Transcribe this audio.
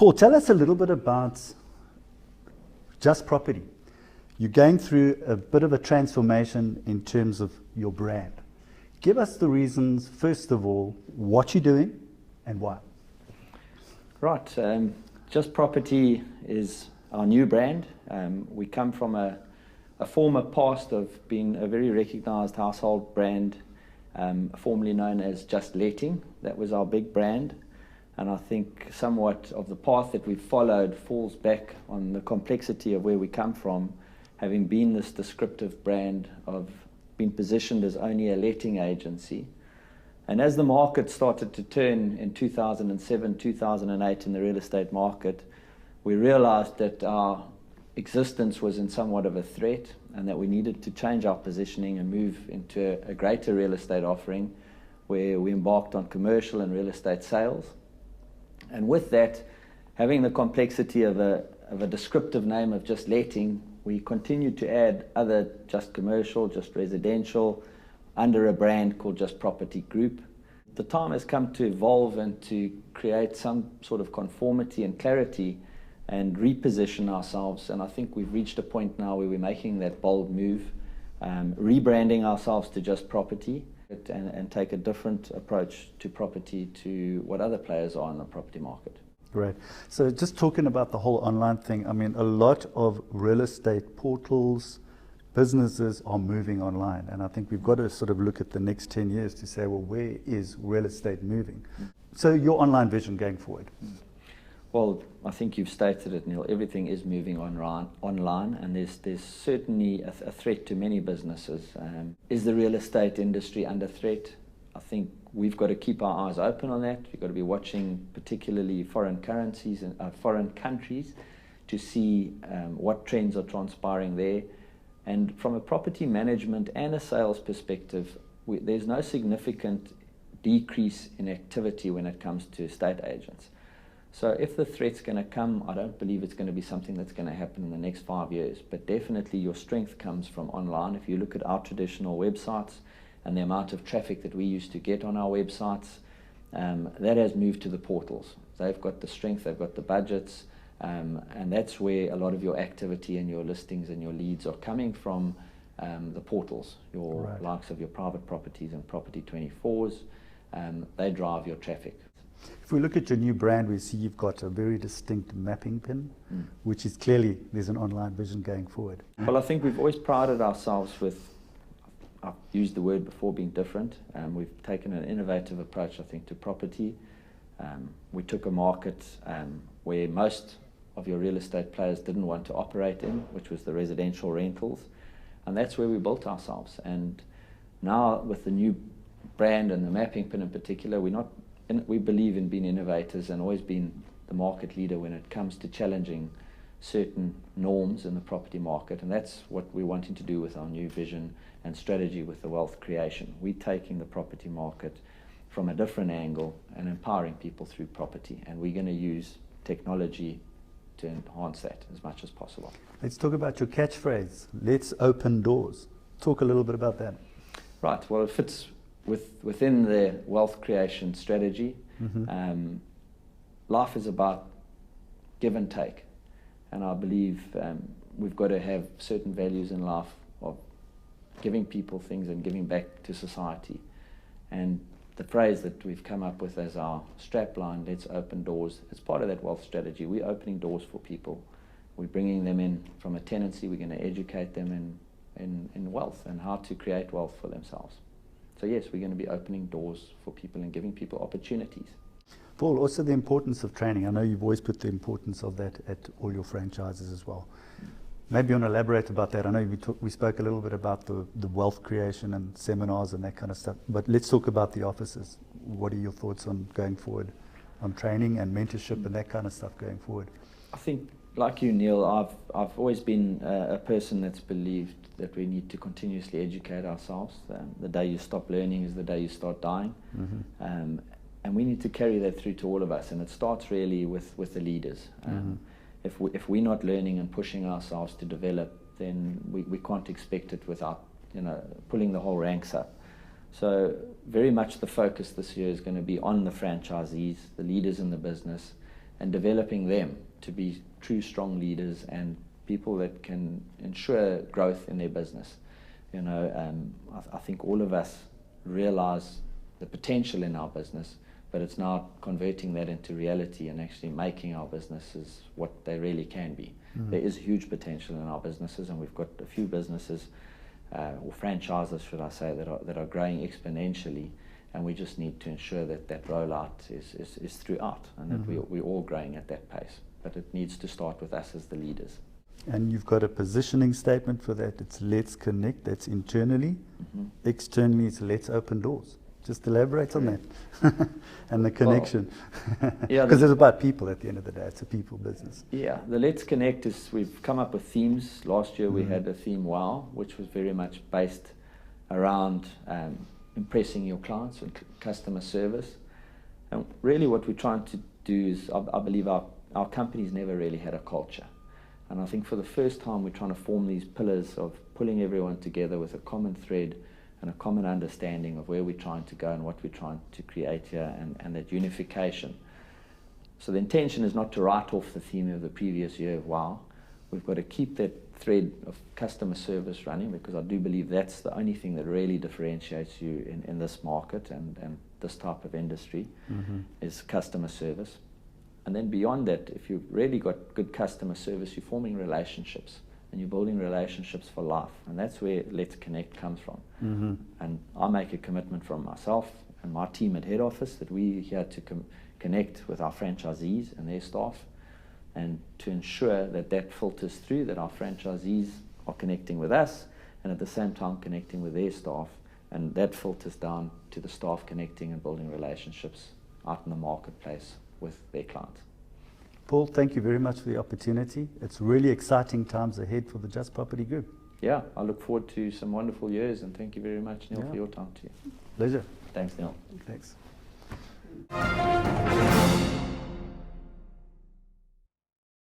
Paul, tell us a little bit about Just Property. You're going through a bit of a transformation in terms of your brand. Give us the reasons, first of all, what you're doing and why. Right. Just Property is our new brand. We come from a former past of being a very recognized household brand, formerly known as Just Letting. That was our big brand. And I think somewhat of the path that we've followed falls back on the complexity of where we come from, having been this descriptive brand of being positioned as only a letting agency. And as the market started to turn in 2007, 2008 in the real estate market, we realized that our existence was in somewhat of a threat and that we needed to change our positioning and move into a greater real estate offering where we embarked on commercial and real estate sales. And with that, having the complexity of a descriptive name of Just Letting, we continued to add other Just Commercial, Just Residential, under a brand called Just Property Group. The time has come to evolve and to create some sort of conformity and clarity and reposition ourselves. And I think we've reached a point now where we're making that bold move, rebranding ourselves to Just Property and take a different approach to property to what other players are in the property market. Great. So just talking about the whole online thing, I mean, a lot of real estate portals, businesses are moving online. And I think we've got to sort of look at the next 10 years to say, well, where is real estate moving? So your online vision going forward? Well, I think you've stated it, Neil. Everything is moving online, and there's certainly a threat to many businesses. Is the real estate industry under threat? I think we've got to keep our eyes open on that. We've got to be watching particularly foreign currencies and foreign countries to see what trends are transpiring there. And from a property management and a sales perspective, there's no significant decrease in activity when it comes to estate agents. So if the threat's going to come, I don't believe it's going to be something that's going to happen in the next 5 years. But definitely your strength comes from online. If you look at our traditional websites and the amount of traffic that we used to get on our websites, that has moved to the portals. They've got the strength, they've got the budgets, and that's where a lot of your activity and your listings and your leads are coming from, the portals, your Right. likes of your private properties and Property 24s. They drive your traffic. If we look at your new brand, we see you've got a very distinct mapping pin, which is clearly there's an online vision going forward. Well, I think we've always prided ourselves with, I've used the word before, being different. We've taken an innovative approach, I think, to property. We took a market where most of your real estate players didn't want to operate in, which was the residential rentals. And that's where we built ourselves. And now with the new brand and the mapping pin in particular, we believe in being innovators and always being the market leader when it comes to challenging certain norms in the property market. And that's what we're wanting to do with our new vision and strategy with the wealth creation. We're taking the property market from a different angle and empowering people through property. And we're going to use technology to enhance that as much as possible. Let's talk about your catchphrase, let's open doors. Talk a little bit about that. Right, well, it fits within the wealth creation strategy. Life is about give and take. And I believe we've got to have certain values in life of giving people things and giving back to society. And the phrase that we've come up with as our strapline, let's open doors, it's part of that wealth strategy. We're opening doors for people. We're bringing them in from a tenancy. We're going to educate them in wealth and how to create wealth for themselves. So yes, we're going to be opening doors for people and giving people opportunities. Paul, also the importance of training. I know you've always put the importance of that at all your franchises as well. Maybe you want to elaborate about that. I know we spoke a little bit about the wealth creation and seminars and that kind of stuff, but let's talk about the offices. What are your thoughts on going forward on training and mentorship and that kind of stuff going forward? I think, like you, Neil, I've always been a person that's believed that we need to continuously educate ourselves. The day you stop learning is the day you start dying. And we need to carry that through to all of us. And it starts really with the leaders. If we're not learning and pushing ourselves to develop, then we can't expect it without pulling the whole ranks up. So very much the focus this year is going to be on the franchisees, the leaders in the business, and developing them to be true strong leaders and people that can ensure growth in their business. You know, I think all of us realize the potential in our business, but it's now converting that into reality and actually making our businesses what they really can be. There is huge potential in our businesses, and we've got a few businesses or franchises, should I say, that are growing exponentially, and we just need to ensure that that rollout is throughout, and that we're all growing at that pace. But it needs to start with us as the leaders. And you've got a positioning statement for that. It's let's connect, that's internally. Externally, it's let's open doors. Just elaborate on that. And the connection. Yeah, because it's about people at the end of the day. It's a people business. Yeah, the Let's Connect is, we've come up with themes. Last year we had a theme, Wow, which was very much based around impressing your clients and customer service. And really what we're trying to do is, I believe our company's never really had a culture. And I think for the first time we're trying to form these pillars of pulling everyone together with a common thread and a common understanding of where we're trying to go and what we're trying to create here, and that unification. So the intention is not to write off the theme of the previous year of Wow. We've got to keep that thread of customer service running, because I do believe that's the only thing that really differentiates you in this market and this type of industry, is customer service. And then beyond that, if you've really got good customer service, you're forming relationships, and you're building relationships for life. And that's where Let's Connect comes from. And I make a commitment from myself and my team at head office that we're here to connect with our franchisees and their staff, and to ensure that that filters through, that our franchisees are connecting with us and at the same time connecting with their staff, and that filters down to the staff connecting and building relationships out in the marketplace with their clients. Paul, thank you very much for the opportunity. It's really exciting times ahead for the Just Property Group. Yeah, I look forward to some wonderful years, and thank you very much, Neale, for your time too. Pleasure. Thanks, Neale. Thanks.